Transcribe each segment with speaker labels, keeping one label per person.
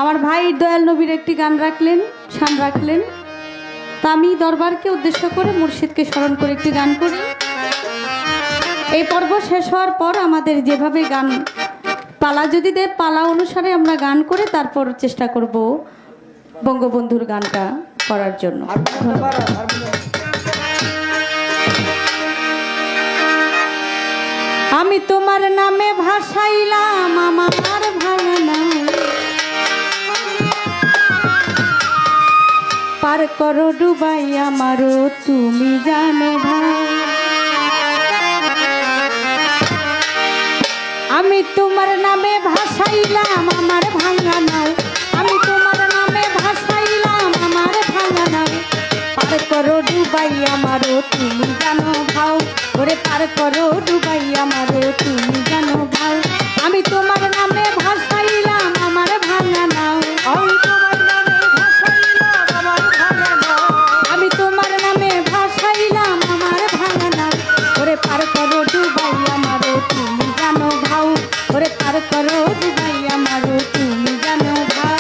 Speaker 1: আমার ভাই দয়াল নবীর একটি গান রাখলেন, শান রাখলেন। তা আমি দরবারকে উদ্দেশ্য করে মুর্শিদকে স্মরণ করে একটি গান করি। এই পর্ব শেষ হওয়ার পর আমাদের যেভাবে গান পালা যদি দেয়, পালা অনুসারে আমরা গান করে তারপর চেষ্টা করব বঙ্গবন্ধুর গানটা করার জন্য। আমি তোমার নামে ভাসাইলাম আমার ভাঙনা, পার করো ডুবাই আমারও তুমি জানো ভাই। আমি তোমার নামে ভাসাইলাম আমার ভাঙনা, আমি তোমার নামে ভাসাইলাম আমার ভাঙনা, পার করো ডুবাই আমারও তুমি জানো ভাও। ওরে পার করো ডুবাই আমারও তুমি জানো ভাও। আমি তোমার নামে ভাসাইলাম আমার ভাঙনা, আমি তোমার নামে ভাসাইলাম আমার ভাঙনা, ওরে পার করো ডুবাই আমারও তুমি জানো ভাও। ওরে পার করো ডুবাই আমারও তুমি জানো ভাও।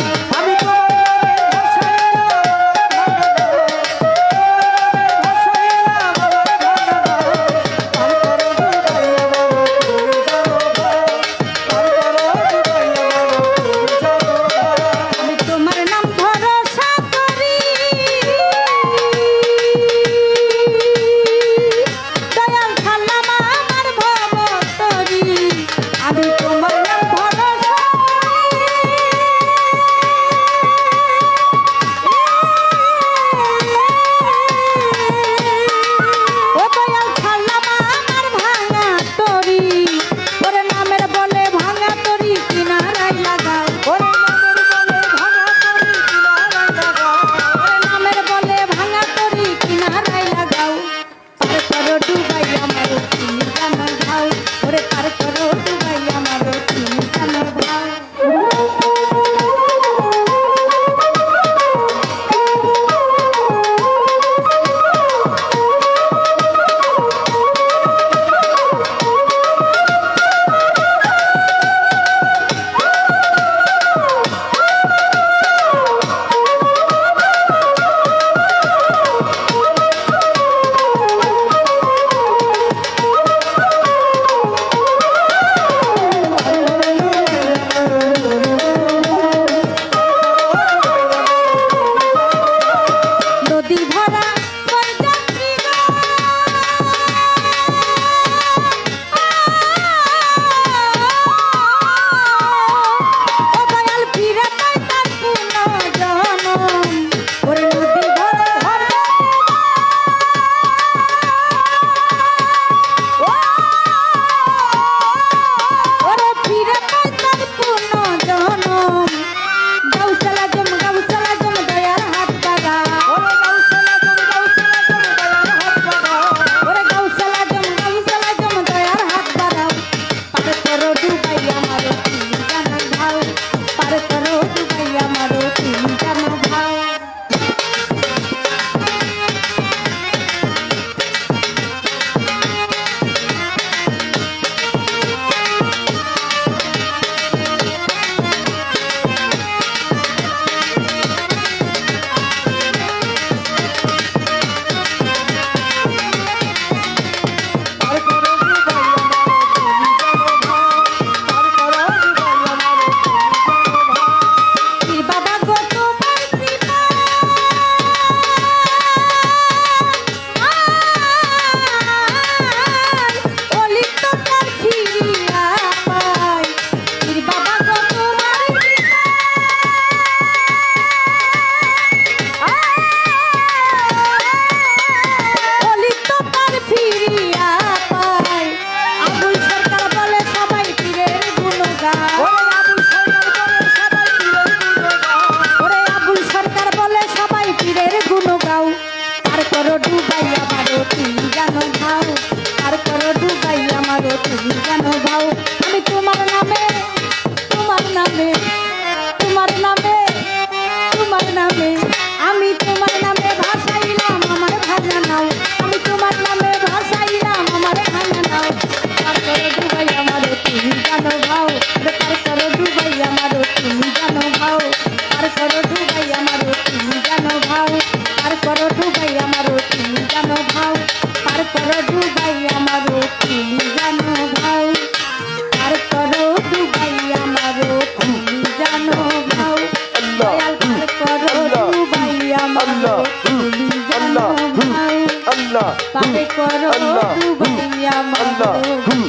Speaker 2: আল্লাহ
Speaker 1: পার করো
Speaker 2: আল্লাহ
Speaker 1: ডুবাই আমার
Speaker 2: আল্লাহ
Speaker 1: তুমি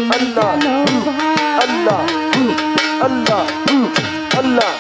Speaker 2: আল্লাহ
Speaker 1: জানো
Speaker 2: আল্লাহ
Speaker 1: ভাই
Speaker 2: আল্লাহ আল্লাহ